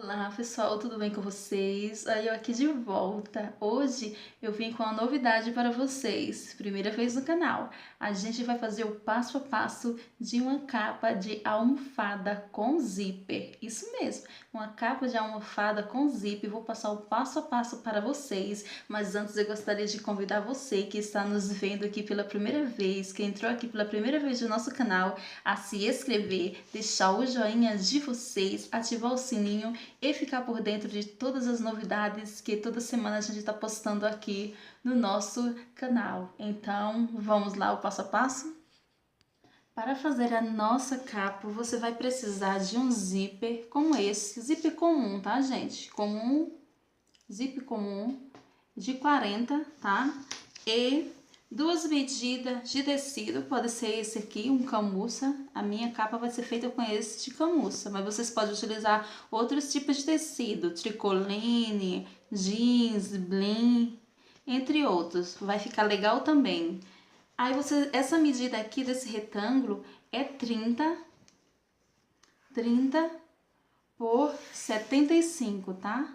Olá pessoal, tudo bem com vocês? Aí eu aqui de volta. Hoje eu vim com uma novidade para vocês, primeira vez no canal. A gente vai fazer o passo a passo de uma capa de almofada com zíper. Isso mesmo, uma capa de almofada com zíper. Vou passar o passo a passo para vocês, mas antes eu gostaria de convidar você que está nos vendo aqui pela primeira vez, que entrou aqui pela primeira vez no nosso canal, a se inscrever, deixar o joinha de vocês, ativar o sininho e ficar por dentro de todas as novidades que toda semana a gente está postando aqui no nosso canal. Então, vamos lá, o passo a passo? Para fazer a nossa capa, você vai precisar de um zíper como esse, zíper comum, tá, gente? Zíper comum de 40, tá? E duas medidas de tecido, pode ser esse aqui, um camurça. A minha capa vai ser feita com esse de camurça, mas vocês podem utilizar outros tipos de tecido, tricoline, jeans, brim, entre outros. Vai ficar legal também. Aí essa medida aqui desse retângulo é 30 por 75, tá?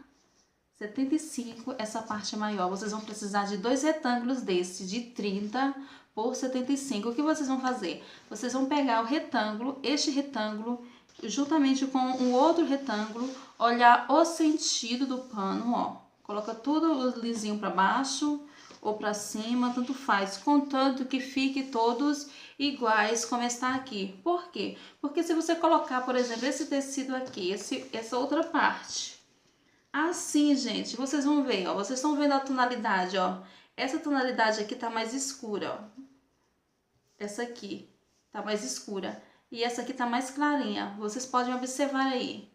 75, essa parte maior. Vocês vão precisar de dois retângulos desse, de 30 por 75. O que vocês vão fazer? Vocês vão pegar o retângulo, este retângulo, juntamente com um outro retângulo, olhar o sentido do pano, ó. Coloca tudo lisinho para baixo ou para cima, tanto faz, contanto que fique todos iguais como está aqui. Por quê? Porque se você colocar, por exemplo, esse tecido aqui, essa outra parte, assim, gente, vocês vão ver, ó, vocês estão vendo a tonalidade, ó, essa tonalidade aqui tá mais escura, ó, essa aqui tá mais escura, e essa aqui tá mais clarinha, vocês podem observar aí,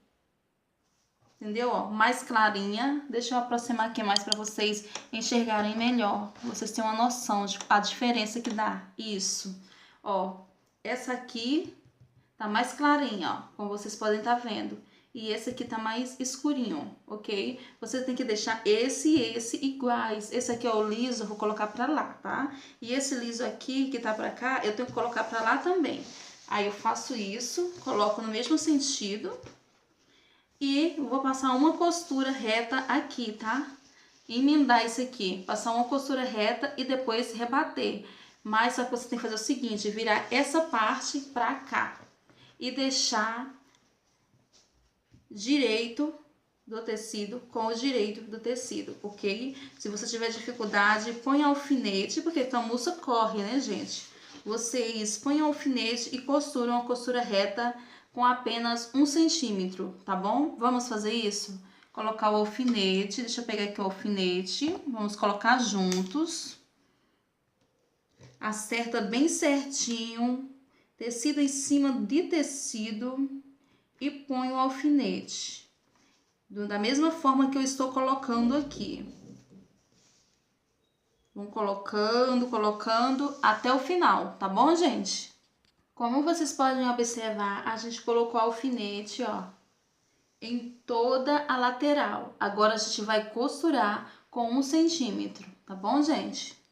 entendeu, ó, mais clarinha. Deixa eu aproximar aqui mais para vocês enxergarem melhor, vocês têm uma noção de a diferença que dá, isso, ó, essa aqui tá mais clarinha, ó, como vocês podem estar vendo. E esse aqui tá mais escurinho, ok? Você tem que deixar esse e esse iguais. Esse aqui é o liso, eu vou colocar pra lá, tá? E esse liso aqui, que tá pra cá, eu tenho que colocar pra lá também. Aí eu faço isso, coloco no mesmo sentido. E vou passar uma costura reta aqui, tá? Emendar isso aqui, passar uma costura reta e depois rebater. Mas só que você tem que fazer o seguinte, virar essa parte pra cá. E deixar direito do tecido com o direito do tecido, ok? Se você tiver dificuldade, põe alfinete, porque camurça corre, né, gente? Vocês põem alfinete e costuram a costura reta com apenas 1 centímetro, tá bom? Vamos fazer isso? Colocar o alfinete, deixa eu pegar aqui o alfinete, vamos colocar juntos. Acerta bem certinho, tecido em cima de tecido. E ponho o alfinete, da mesma forma que eu estou colocando aqui. Vão colocando até o final, tá bom, gente? Como vocês podem observar, a gente colocou alfinete, ó, em toda a lateral. Agora a gente vai costurar com 1 centímetro, tá bom, gente?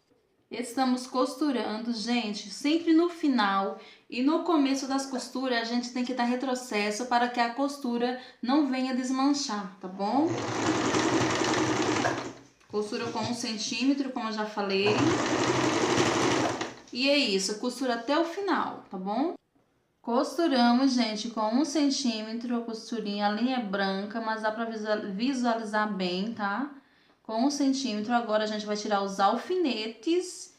Estamos costurando, gente, sempre no final e no começo das costuras a gente tem que dar retrocesso para que a costura não venha desmanchar, tá bom? Costura com 1 centímetro, como eu já falei. E é isso, costura até o final, tá bom? Costuramos, gente, com 1 centímetro a costurinha, a linha é branca, mas dá pra visualizar bem, tá? Com 1 centímetro, agora a gente vai tirar os alfinetes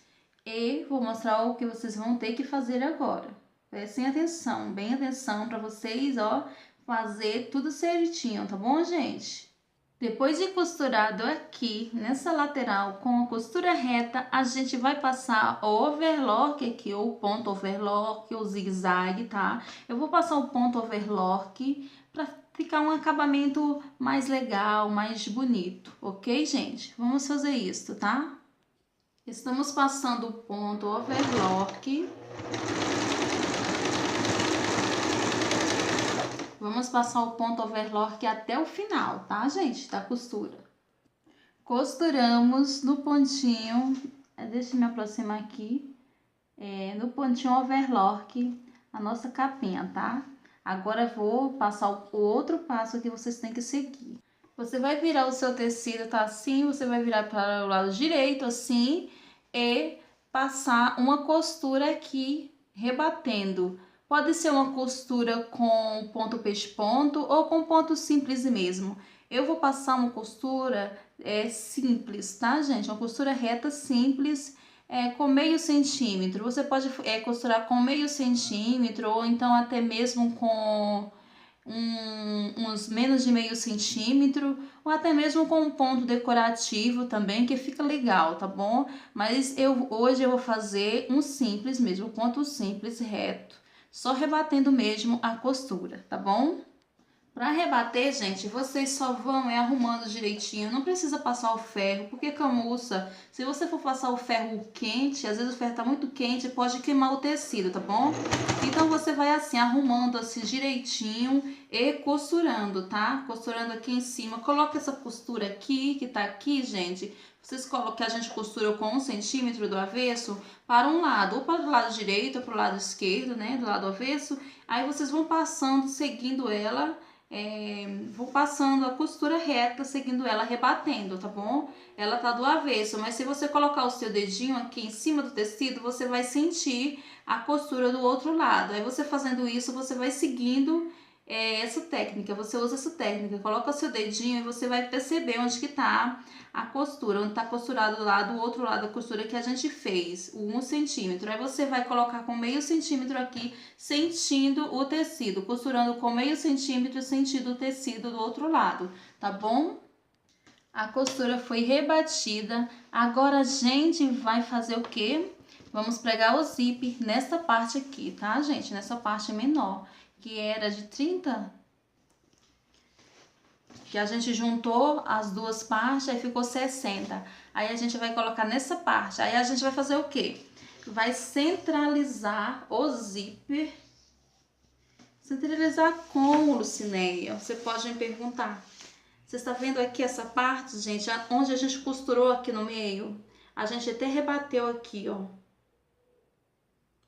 e vou mostrar o que vocês vão ter que fazer agora. Prestem atenção, bem atenção para vocês, ó, fazer tudo certinho, tá bom, gente? Depois de costurado aqui, nessa lateral, com a costura reta, a gente vai passar o overlock aqui, ou ponto overlock, ou zigue-zague, tá? Eu vou passar o ponto overlock para ficar um acabamento mais legal, mais bonito, ok, gente? Vamos fazer isso, tá? Estamos passando o ponto overlock. Vamos passar o ponto overlock até o final, tá, gente? Da costura. Costuramos no pontinho, deixa eu me aproximar aqui, no pontinho overlock, a nossa capinha, tá? Agora eu vou passar o outro passo que vocês têm que seguir. Você vai virar o seu tecido, tá assim, você vai virar para o lado direito, assim, e passar uma costura aqui, rebatendo. Pode ser uma costura com ponto peixe-ponto ou com ponto simples mesmo. Eu vou passar uma costura simples, tá, gente? Uma costura reta simples, com meio centímetro. Você pode costurar com meio centímetro ou então até mesmo com uns menos de meio centímetro, ou até mesmo com um ponto decorativo também, que fica legal, tá bom? Mas hoje eu vou fazer um simples mesmo, ponto simples reto, só rebatendo mesmo a costura, tá bom? Para rebater, gente, vocês só vão arrumando direitinho, não precisa passar o ferro, porque camurça, se você for passar o ferro quente, às vezes o ferro tá muito quente, pode queimar o tecido, tá bom? Então você vai assim, arrumando assim direitinho e costurando, tá? Costurando aqui em cima, coloca essa costura aqui, que tá aqui, gente, vocês colocam que a gente costura com 1 centímetro do avesso para um lado, ou para o lado direito ou para o lado esquerdo, né, do lado avesso, aí vocês vão passando, seguindo ela, vou passando a costura reta, seguindo ela, rebatendo, tá bom? Ela tá do avesso, mas se você colocar o seu dedinho aqui em cima do tecido, você vai sentir a costura do outro lado. Aí você fazendo isso, você vai seguindo essa técnica, você usa essa técnica, coloca o seu dedinho e você vai perceber onde que tá a costura, onde tá costurado lá do outro lado da costura que a gente fez, o 1 centímetro. Aí você vai colocar com meio centímetro aqui, sentindo o tecido, costurando com meio centímetro, sentindo o tecido do outro lado, tá bom? A costura foi rebatida, agora a gente vai fazer o quê? Vamos pregar o zíper nessa parte aqui, tá, gente? Nessa parte menor, que era de 30, que a gente juntou as duas partes, aí ficou 60. Aí a gente vai colocar nessa parte, aí a gente vai fazer o quê? Vai centralizar o zíper. Centralizar como, Lucineia? Você pode me perguntar. Você está vendo aqui essa parte, gente, onde a gente costurou aqui no meio? A gente até rebateu aqui, ó.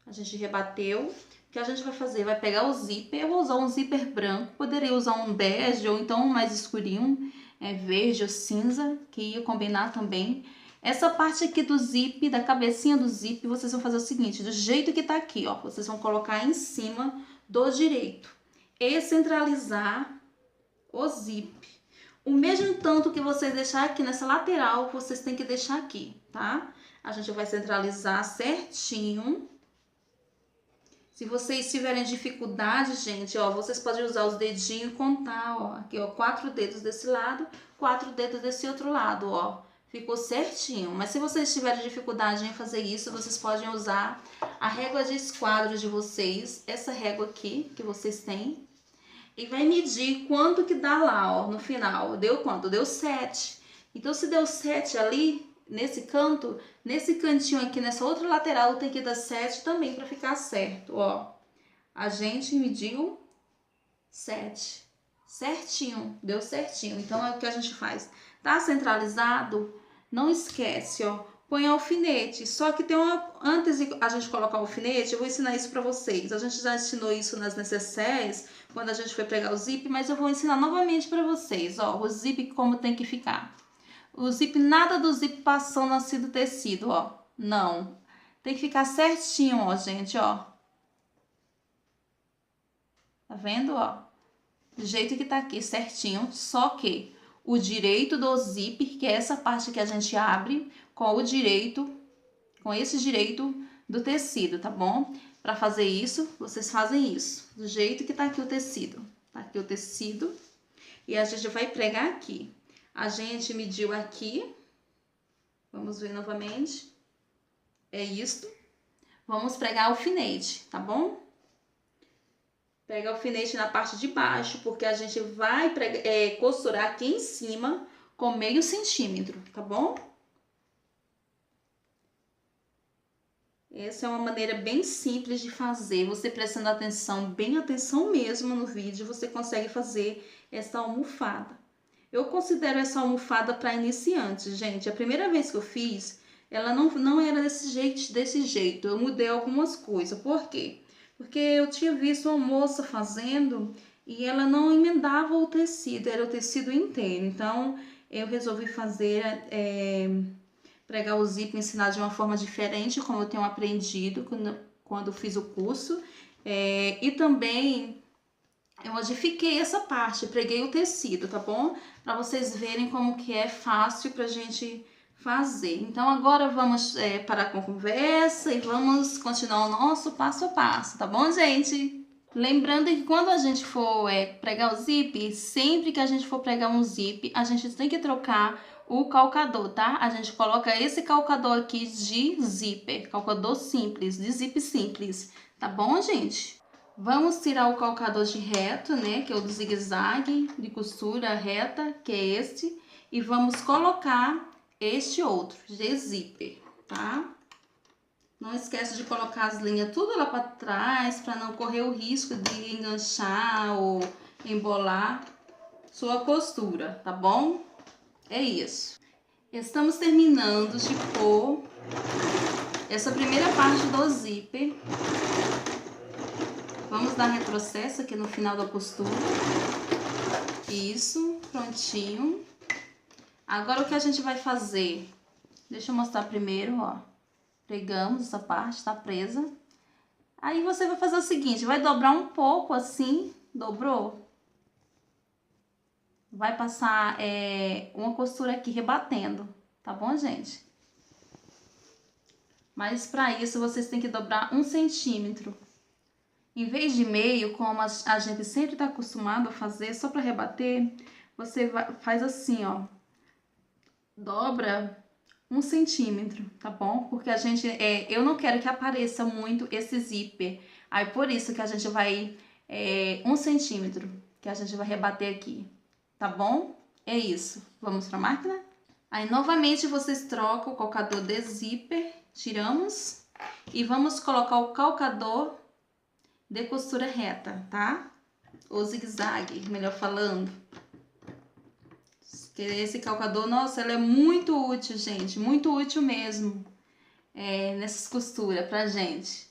A gente rebateu. O que a gente vai fazer? Vai pegar o zíper. Eu vou usar um zíper branco. Poderia usar um bege ou então um mais escurinho, verde ou cinza, que ia combinar também. Essa parte aqui do zíper, da cabecinha do zíper, vocês vão fazer o seguinte, do jeito que tá aqui, ó. Vocês vão colocar em cima do direito e centralizar o zíper. O mesmo tanto que vocês deixar aqui nessa lateral, vocês têm que deixar aqui, tá? A gente vai centralizar certinho. Se vocês tiverem dificuldade, gente, ó, vocês podem usar os dedinhos e contar, ó, aqui, ó, 4 dedos desse lado, 4 dedos desse outro lado, ó. Ficou certinho. Mas se vocês tiverem dificuldade em fazer isso, vocês podem usar a régua de esquadro de vocês, essa régua aqui que vocês têm, e vai medir quanto que dá lá, ó, no final. Deu quanto? Deu 7. Então, se deu 7 ali, nesse canto, nesse cantinho aqui, nessa outra lateral, tem que dar 7 também para ficar certo, ó. A gente mediu 7. Certinho, deu certinho. Então, é o que a gente faz. Tá centralizado? Não esquece, ó. Põe alfinete, só que tem antes de a gente colocar o alfinete, eu vou ensinar isso pra vocês. A gente já ensinou isso nas necessaires, quando a gente foi pregar o zíper, mas eu vou ensinar novamente pra vocês, ó, o zíper como tem que ficar. O zíper, nada do zíper passando assim do tecido, ó, não. Tem que ficar certinho, ó, gente, ó. Tá vendo, ó? Do jeito que tá aqui, certinho, só que o direito do zíper, que é essa parte que a gente abre, com esse direito do tecido, tá bom? Para fazer isso, vocês fazem isso, do jeito que tá aqui o tecido. Tá aqui o tecido e a gente vai pregar aqui. A gente mediu aqui, vamos ver novamente, é isto. Vamos pregar alfinete, tá bom? Pega alfinete na parte de baixo, porque a gente vai costurar aqui em cima com meio centímetro, tá bom? Essa é uma maneira bem simples de fazer. Você prestando atenção, bem atenção mesmo no vídeo, você consegue fazer essa almofada. Eu considero essa almofada para iniciantes, gente. A primeira vez que eu fiz, ela não era desse jeito. Eu mudei algumas coisas. Por quê? Porque eu tinha visto uma moça fazendo e ela não emendava o tecido, era o tecido inteiro. Então, eu resolvi fazer, pregar o zíper, ensinar de uma forma diferente, como eu tenho aprendido quando fiz o curso. E também eu modifiquei essa parte, preguei o tecido, tá bom? Para vocês verem como que é fácil pra gente fazer. Então agora vamos parar com a conversa e vamos continuar o nosso passo a passo, tá bom, gente? Lembrando que quando a gente for pregar o zip, sempre que a gente for pregar um zip, a gente tem que trocar o calcador, tá? A gente coloca esse calcador aqui de zíper, calcador simples, de zip simples, tá bom, gente? Vamos tirar o calcador de reto, né, que é o do zigue-zague, de costura reta, que é este, e vamos colocar este outro, de zíper, tá? Não esquece de colocar as linhas tudo lá para trás, para não correr o risco de enganchar ou embolar sua costura, tá bom? É isso. Estamos terminando de pôr essa primeira parte do zíper. Vamos dar retrocesso aqui no final da costura. Isso, prontinho. Agora o que a gente vai fazer? Deixa eu mostrar primeiro, ó. Pregamos essa parte, tá presa. Aí você vai fazer o seguinte, vai dobrar um pouco assim, dobrou. Vai passar uma costura aqui rebatendo, tá bom, gente? Mas para isso vocês têm que dobrar 1 centímetro. Em vez de meio, como a gente sempre está acostumado a fazer, só para rebater, você faz assim, ó. Dobra 1 centímetro, tá bom? Porque a gente, eu não quero que apareça muito esse zíper. Aí por isso que a gente vai 1 centímetro, que a gente vai rebater aqui, tá bom? É isso. Vamos para a máquina? Aí novamente vocês trocam o calcador de zíper, tiramos e vamos colocar o calcador de costura reta, tá? Ou zigue-zague, melhor falando. Esse calcador, nossa, ele é muito útil, gente, muito útil mesmo, nessas costuras pra gente.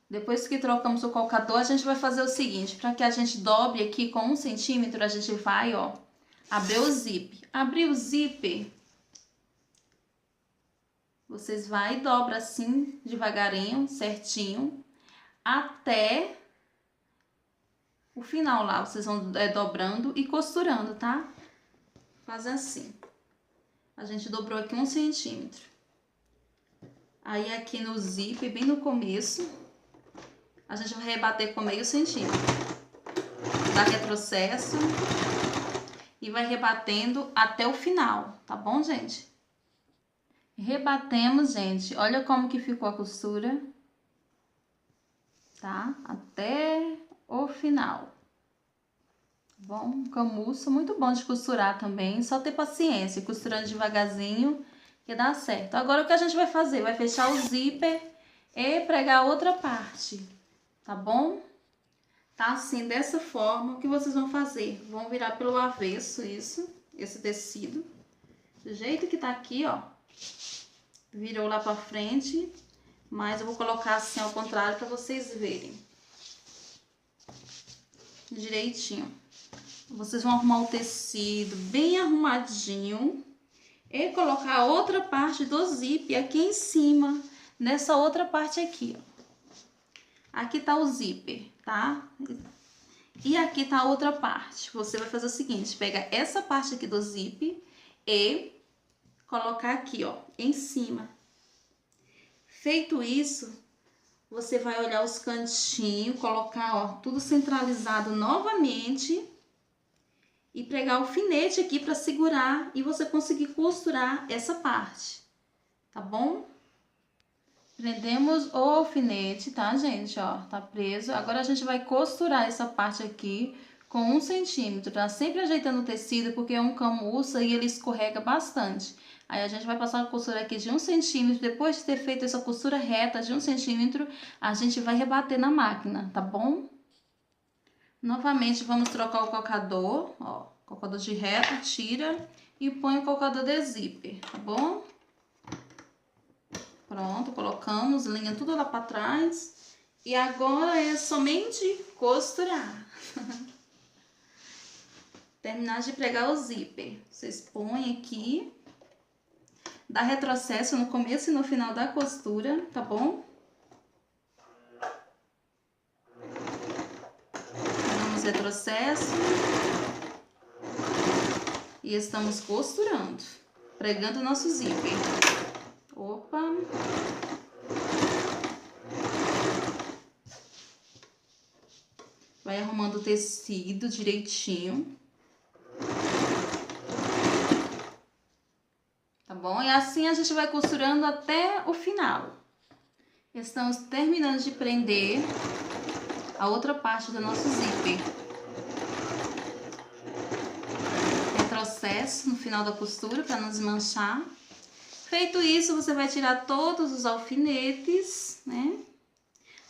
Depois que trocamos o calcador, a gente vai fazer o seguinte, para que a gente dobre aqui com 1 centímetro, a gente vai, ó, abrir o zíper. Abrir o zíper, vocês vai e dobra assim, devagarinho, certinho, até o final lá. Vocês vão dobrando e costurando, tá? Faz assim. A gente dobrou aqui 1 centímetro. Aí aqui no zíper, bem no começo, a gente vai rebater com meio centímetro. Dá retrocesso e vai rebatendo até o final, tá bom, gente? Rebatemos, gente. Olha como que ficou a costura, tá? Até o final. Bom, camurça, muito bom de costurar também, só ter paciência, costurando devagarzinho que dá certo. Agora o que a gente vai fazer? Vai fechar o zíper e pregar a outra parte, tá bom? Tá assim, dessa forma, o que vocês vão fazer? Vão virar pelo avesso esse tecido, do jeito que tá aqui, ó. Virou lá pra frente, mas eu vou colocar assim ao contrário pra vocês verem direitinho. Vocês vão arrumar o tecido bem arrumadinho e colocar a outra parte do zíper aqui em cima, nessa outra parte aqui, ó. Aqui tá o zíper, tá? E aqui tá a outra parte. Você vai fazer o seguinte, pega essa parte aqui do zíper e colocar aqui, ó, em cima. Feito isso, você vai olhar os cantinhos, colocar, ó, tudo centralizado novamente e pregar o alfinete aqui para segurar e você conseguir costurar essa parte, tá bom? Prendemos o alfinete, tá, gente? Ó, tá preso. Agora a gente vai costurar essa parte aqui com 1 centímetro, tá? Sempre ajeitando o tecido, porque é um camurça e ele escorrega bastante. Aí a gente vai passar a costura aqui de 1 centímetro. Depois de ter feito essa costura reta de 1 centímetro, a gente vai rebater na máquina, tá bom? Novamente, vamos trocar o calcador, ó, calcador de reto, tira e põe o calcador de zíper, tá bom? Pronto, colocamos linha tudo lá pra trás E agora é somente costurar. Terminar de pregar o zíper. Vocês põem aqui. Dá retrocesso no começo e no final da costura, tá bom? Damos retrocesso. E estamos costurando. Pregando o nosso zíper. Opa! Vai arrumando o tecido direitinho. Tá bom? E assim a gente vai costurando até o final. Estamos terminando de prender a outra parte do nosso zíper. Retrocesso no final da costura para não desmanchar. Feito isso, você vai tirar todos os alfinetes, né?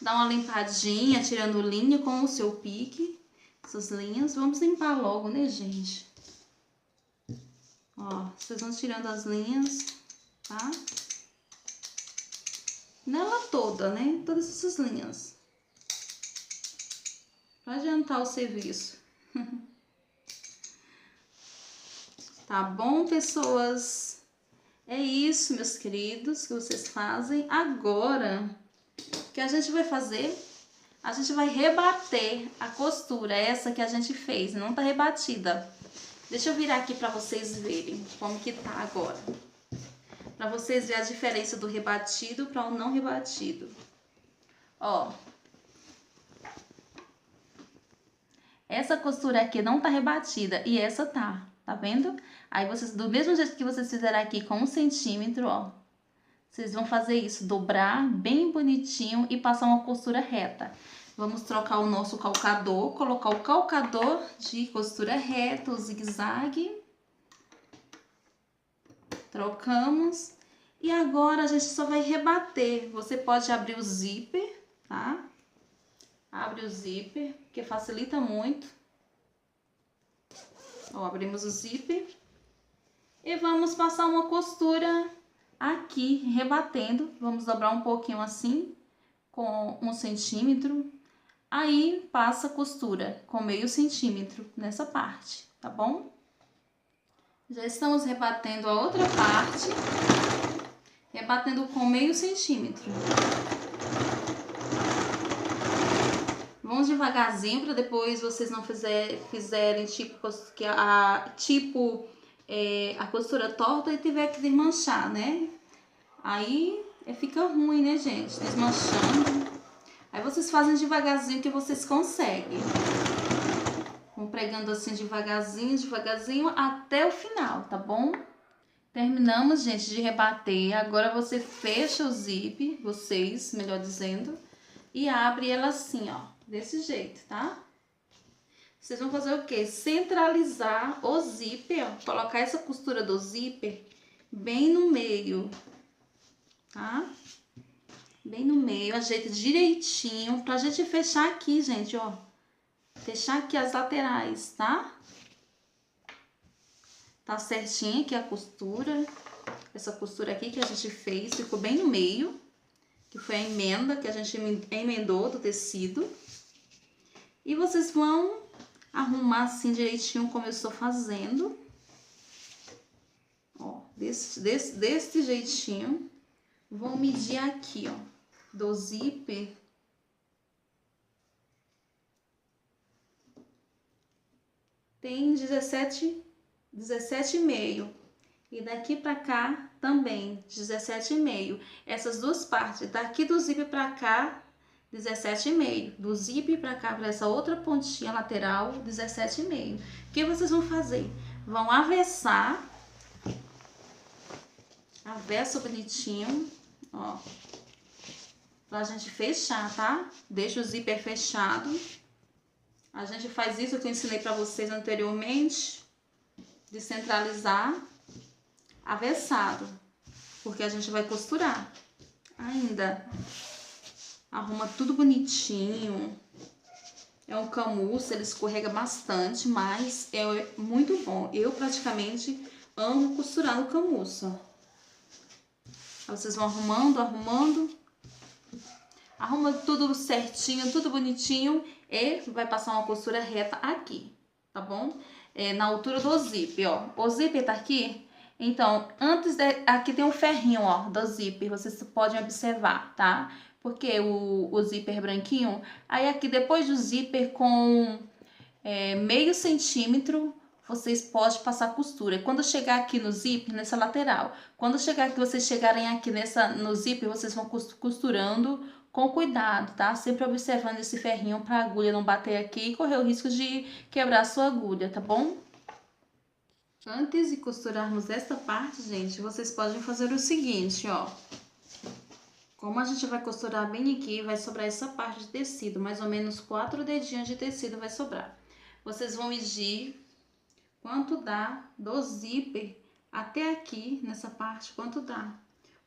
Dá uma limpadinha, tirando linha com o seu pique. Essas linhas. Vamos limpar logo, né, gente? Ó, vocês vão tirando as linhas, tá? Nela toda, né? Todas essas linhas. Pra adiantar o serviço. Tá bom, pessoas? É isso, meus queridos, que vocês fazem. Agora, o que a gente vai fazer? A gente vai rebater a costura, essa que a gente fez, não tá rebatida. Deixa eu virar aqui pra vocês verem como que tá agora. Pra vocês verem a diferença do rebatido para o não rebatido. Ó. Essa costura aqui não tá rebatida e essa tá, tá vendo? Aí vocês, do mesmo jeito que vocês fizeram aqui com 1 centímetro, ó. Vocês vão fazer isso, dobrar bem bonitinho e passar uma costura reta. Vamos trocar o nosso calcador, colocar o calcador de costura reta, o zigue-zague. Trocamos. E agora a gente só vai rebater. Você pode abrir o zíper, tá? Abre o zíper, que facilita muito. Ó, abrimos o zíper. E vamos passar uma costura aqui, rebatendo. Vamos dobrar um pouquinho assim, com 1 centímetro. Aí, passa a costura com meio centímetro nessa parte, tá bom? Já estamos rebatendo a outra parte, rebatendo com meio centímetro. Vamos devagarzinho para depois vocês não fizerem a costura torta e tiver que desmanchar, né? Aí fica ruim, né, gente? Desmanchando. Aí vocês fazem devagarzinho que vocês conseguem. Vão pregando assim devagarzinho, devagarzinho até o final, tá bom? Terminamos, gente, de rebater. Agora você fecha o zíper, vocês, melhor dizendo, e abre ela assim, ó, desse jeito, tá? Vocês vão fazer o quê? Centralizar o zíper, ó, colocar essa costura do zíper bem no meio, tá? Bem no meio, ajeita direitinho pra gente fechar aqui, gente, ó. Fechar aqui as laterais, tá? Tá certinho aqui a costura. Essa costura aqui que a gente fez, ficou bem no meio. Que foi a emenda que a gente emendou do tecido. E vocês vão arrumar assim direitinho como eu estou fazendo. Ó, desse jeitinho. Vou medir aqui, ó, do zíper. Tem 17,5. E daqui pra cá também 17,5. Essas duas partes, daqui do zíper pra cá, 17,5. Do zíper pra cá, pra essa outra pontinha lateral, 17,5. O que vocês vão fazer? Vão avessar. Avesso bonitinho, ó. Pra gente fechar, tá? Deixa o zíper fechado. A gente faz isso que eu ensinei pra vocês anteriormente, de centralizar, avessado, porque a gente vai costurar. Ainda arruma tudo bonitinho. É um camurça, ele escorrega bastante, mas é muito bom. Eu praticamente amo costurar no camurça. Aí vocês vão arrumando, arrumando. Arruma tudo certinho, tudo bonitinho e vai passar uma costura reta aqui, tá bom? Na altura do zíper, ó. O zíper tá aqui, então, aqui tem um ferrinho, ó, do zíper, vocês podem observar, tá? Porque o zíper branquinho, aí aqui depois do zíper com meio centímetro, vocês podem passar costura. Quando chegar aqui no zíper, nessa lateral, quando chegar aqui, vocês chegarem aqui no zíper, vocês vão costurando com cuidado, tá? Sempre observando esse ferrinho para a agulha não bater aqui e correr o risco de quebrar a sua agulha, tá bom? Antes de costurarmos esta parte, gente, vocês podem fazer o seguinte, ó. Como a gente vai costurar bem aqui, vai sobrar essa parte de tecido, mais ou menos 4 dedinhos de tecido vai sobrar. Vocês vão medir quanto dá do zíper até aqui, nessa parte, quanto dá.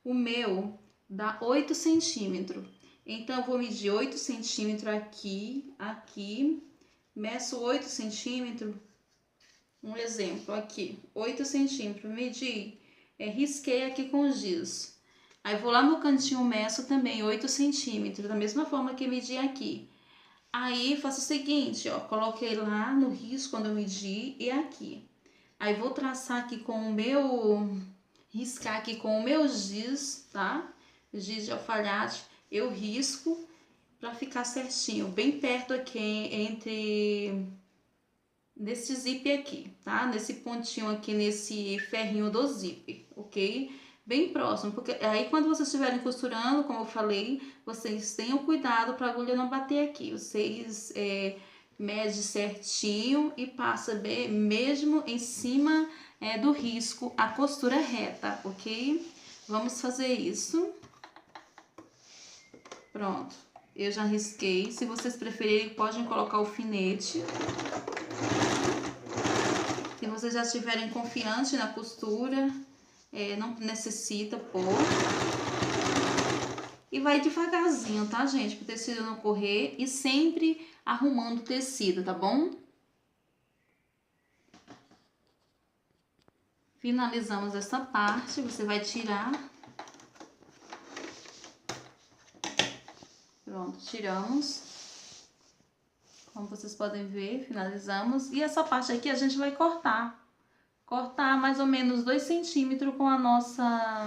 O meu dá 8 centímetros. Então, eu vou medir 8 centímetros aqui, meço 8 centímetros. Um exemplo aqui, 8 centímetros, medi, risquei aqui com os giz. Aí, vou lá no cantinho, meço também 8 centímetros, da mesma forma que medi aqui. Aí, faço o seguinte, ó, coloquei lá no risco quando eu medi e aqui. Aí, vou traçar aqui com o meu, riscar aqui com o meu giz, tá? Giz de alfaiate, eu risco pra ficar certinho, bem perto aqui nesse zíper aqui, tá? Nesse pontinho aqui, nesse ferrinho do zíper, ok? Bem próximo, porque aí quando vocês estiverem costurando, como eu falei, vocês tenham cuidado para a agulha não bater aqui. Vocês medem certinho e passa bem, mesmo em cima do risco a costura reta, ok? Vamos fazer isso. Pronto, eu já risquei. Se vocês preferirem, podem colocar alfinete. Se vocês já estiverem confiantes na costura, não necessita pôr. E vai devagarzinho, tá, gente? Para o tecido não correr e sempre arrumando o tecido, tá bom? Finalizamos essa parte, você vai tirar. Pronto, tiramos. Como vocês podem ver, finalizamos. E essa parte aqui a gente vai cortar. Cortar mais ou menos 2 centímetros com a nossa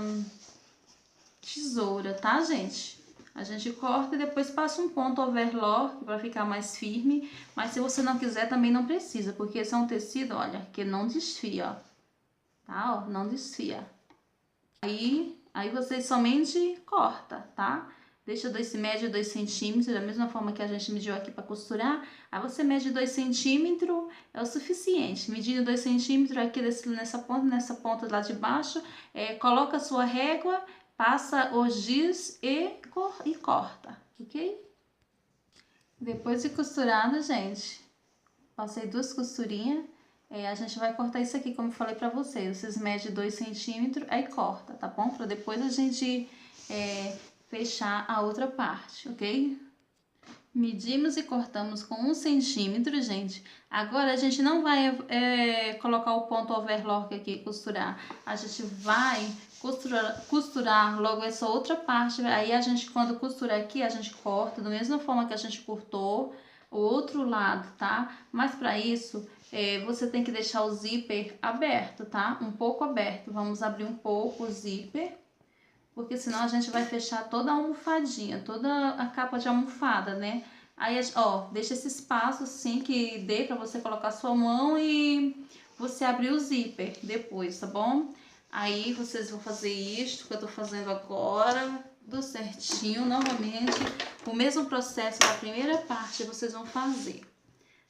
tesoura, tá, gente? A gente corta e depois passa um ponto overlock para ficar mais firme. Mas se você não quiser, também não precisa, porque esse é um tecido, olha, que não desfia, ó. Tá, ó, não desfia. Aí vocês somente corta, tá? Deixa médio 2 centímetros, da mesma forma que a gente mediu aqui para costurar. Aí você mede 2 centímetros, é o suficiente. Medindo 2 centímetros aqui nessa ponta lá de baixo, coloca a sua régua, passa o giz e corta, ok? Depois de costurado, gente, passei 2 costurinhas. A gente vai cortar isso aqui, como eu falei pra vocês. Vocês medem 2 centímetros, aí corta, tá bom? Pra depois a gente fechar a outra parte, ok? Medimos e cortamos com 1 centímetro, gente. Agora, a gente não vai colocar o ponto overlock aqui, costurar. A gente vai costurar logo essa outra parte. Aí, a gente, quando costurar aqui, a gente corta da mesma forma que a gente cortou o outro lado, tá? Mas, para isso, você tem que deixar o zíper aberto, tá? Um pouco aberto. Vamos abrir um pouco o zíper, porque senão a gente vai fechar toda a almofadinha, toda a capa de almofada, né? Aí, ó, deixa esse espaço assim que dê pra você colocar sua mão e você abrir o zíper depois, tá bom? Aí vocês vão fazer isto que eu tô fazendo agora, tudo certinho, novamente. O mesmo processo da primeira parte vocês vão fazer.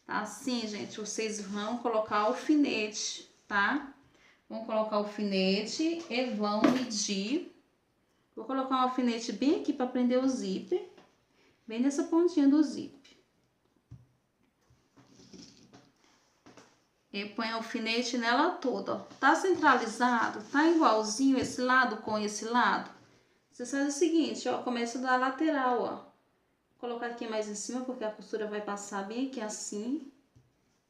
Tá? Assim, gente, vocês vão colocar alfinete, tá? Vão colocar alfinete e vão medir. Vou colocar um alfinete bem aqui para prender o zíper, bem nessa pontinha do zíper. E põe alfinete nela toda, ó. Tá centralizado, tá igualzinho esse lado com esse lado. Você faz o seguinte, ó, começa da lateral, ó. Vou colocar aqui mais em cima porque a costura vai passar bem aqui assim,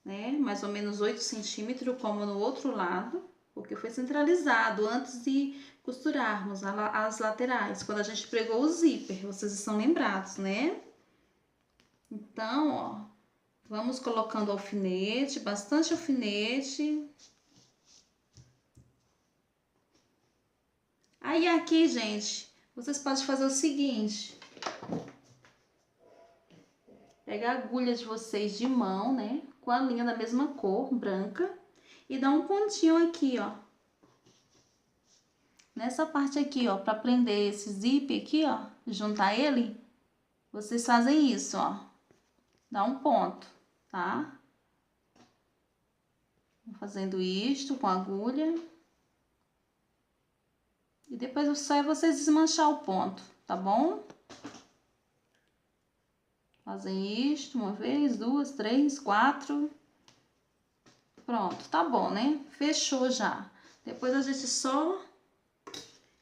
né? Mais ou menos 8 centímetros, como no outro lado, porque foi centralizado antes de costurarmos as laterais, quando a gente pregou o zíper, vocês estão lembrados, né? Então, ó, vamos colocando alfinete, bastante alfinete. Aí aqui, gente, vocês podem fazer o seguinte. Pega a agulha de vocês de mão, né? Com a linha da mesma cor, branca. E dá um pontinho aqui, ó. Nessa parte aqui, ó, pra prender esse zíper aqui, ó. Juntar ele. Vocês fazem isso, ó. Dá um ponto, tá? Vou fazendo isto com a agulha. E depois só é vocês desmanchar o ponto, tá bom? Fazem isto uma vez, duas, três, quatro. Pronto, tá bom, né? Fechou já. Depois a gente só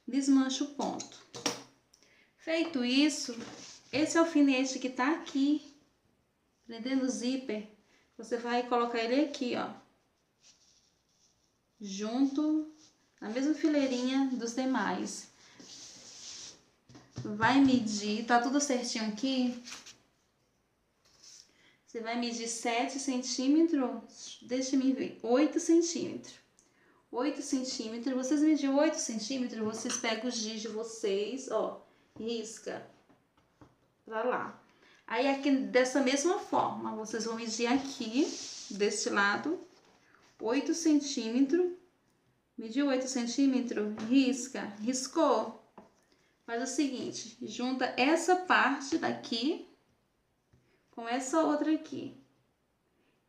desmancha o ponto. Feito isso, esse alfinete que tá aqui, prendendo o zíper, você vai colocar ele aqui, ó. Junto, na mesma fileirinha dos demais. Vai medir, tá tudo certinho aqui? Você vai medir 7 centímetros, deixa-me ver, 8 centímetros. 8 centímetros, vocês mediram 8 centímetros, vocês pegam o giz de vocês, ó, risca pra lá. Aí aqui, dessa mesma forma, vocês vão medir aqui, deste lado, 8 centímetros. Mediu 8 centímetros, risca, riscou. Faz o seguinte, junta essa parte daqui com essa outra aqui.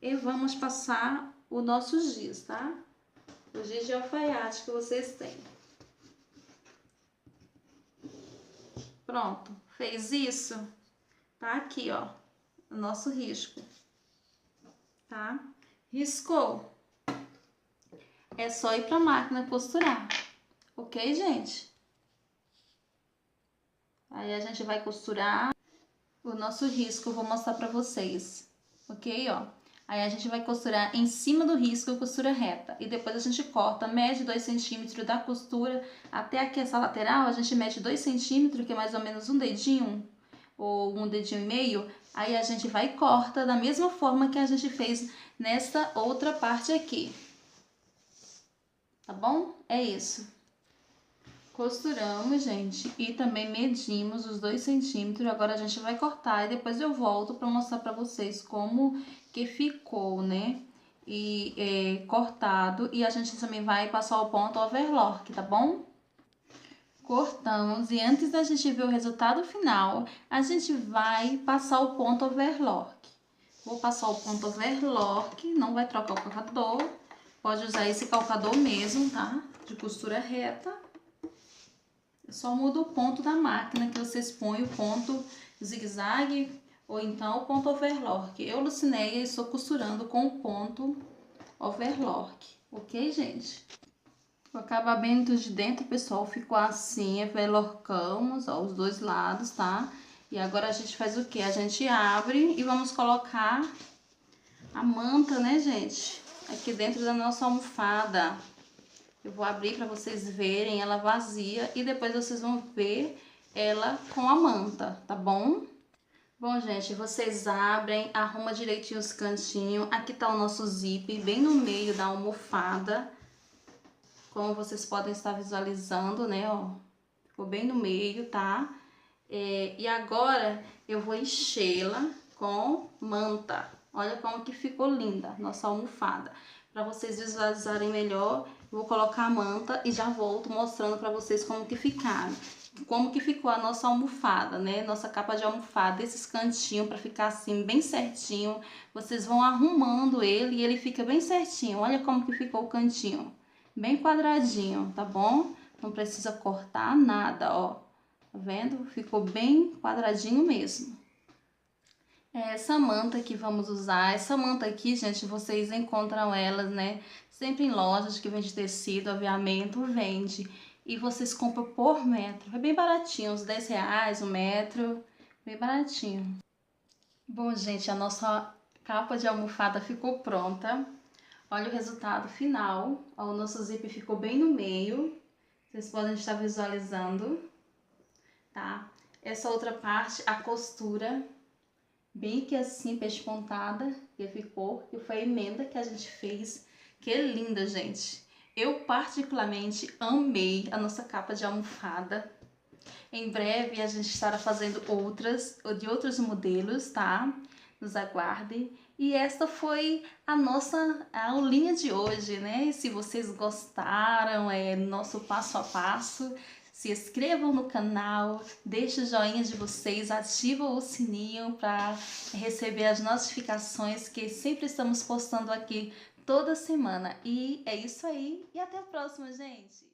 E vamos passar o nosso giz, tá? O giz de alfaiate que vocês têm. Pronto, fez isso? Tá aqui, ó, o nosso risco, tá? Riscou. É só ir pra máquina costurar, ok, gente? Aí a gente vai costurar o nosso risco, eu vou mostrar pra vocês, ok, ó? Aí a gente vai costurar em cima do risco, costura reta. E depois a gente corta, mede 2 centímetros da costura até aqui essa lateral, a gente mede 2 centímetros, que é mais ou menos um dedinho, ou um dedinho e meio. Aí a gente vai e corta da mesma forma que a gente fez nessa outra parte aqui. Tá bom? É isso. Costuramos, gente, e também medimos os 2 centímetros. Agora a gente vai cortar e depois eu volto para mostrar para vocês como que ficou, né? E cortado. E a gente também vai passar o ponto overlock, tá bom? Cortamos e antes da gente ver o resultado final, a gente vai passar o ponto overlock. Vou passar o ponto overlock, não vai trocar o calcador. Pode usar esse calcador mesmo, tá? De costura reta. Só muda o ponto da máquina que vocês põem o ponto zigue-zague ou então o ponto overlock. Eu, Lucinéia, estou costurando com o ponto overlock, ok, gente? O acabamento de dentro, pessoal, ficou assim, overlockamos, ó, os dois lados, tá? E agora a gente faz o quê? A gente abre e vamos colocar a manta, né, gente? Aqui dentro da nossa almofada. Eu vou abrir para vocês verem ela vazia e depois vocês vão ver ela com a manta, tá bom? Bom, gente, vocês abrem, arruma direitinho os cantinhos. Aqui tá o nosso zíper bem no meio da almofada. Como vocês podem estar visualizando, né, ó. Ficou bem no meio, tá? E agora eu vou enchê-la com manta. Olha como que ficou linda nossa almofada. Para vocês visualizarem melhor, eu vou colocar a manta e já volto mostrando para vocês como que ficaram. Como que ficou a nossa almofada, né? Nossa capa de almofada, esses cantinhos para ficar assim bem certinho. Vocês vão arrumando ele e ele fica bem certinho. Olha como que ficou o cantinho. Bem quadradinho, tá bom? Não precisa cortar nada, ó. Tá vendo? Ficou bem quadradinho mesmo. É essa manta que vamos usar. Essa manta aqui, gente, vocês encontram elas, né? Sempre em lojas que vende tecido, aviamento, vende. E vocês compram por metro. É bem baratinho, uns 10 reais, um metro. Bem baratinho. Bom, gente, a nossa capa de almofada ficou pronta. Olha o resultado final. Ó, o nosso zíper ficou bem no meio. Vocês podem estar visualizando, tá? Essa outra parte, a costura, bem que assim, pespontada, que ficou. E foi a emenda que a gente fez. Que linda, gente. Eu particularmente amei a nossa capa de almofada. Em breve a gente estará fazendo outras, de outros modelos, tá? Nos aguardem. E esta foi a nossa aulinha de hoje, né? Se vocês gostaram, nosso passo a passo, se inscrevam no canal, deixem o joinha de vocês, ativam o sininho para receber as notificações que sempre estamos postando aqui toda semana. E é isso aí, e até a próxima, gente!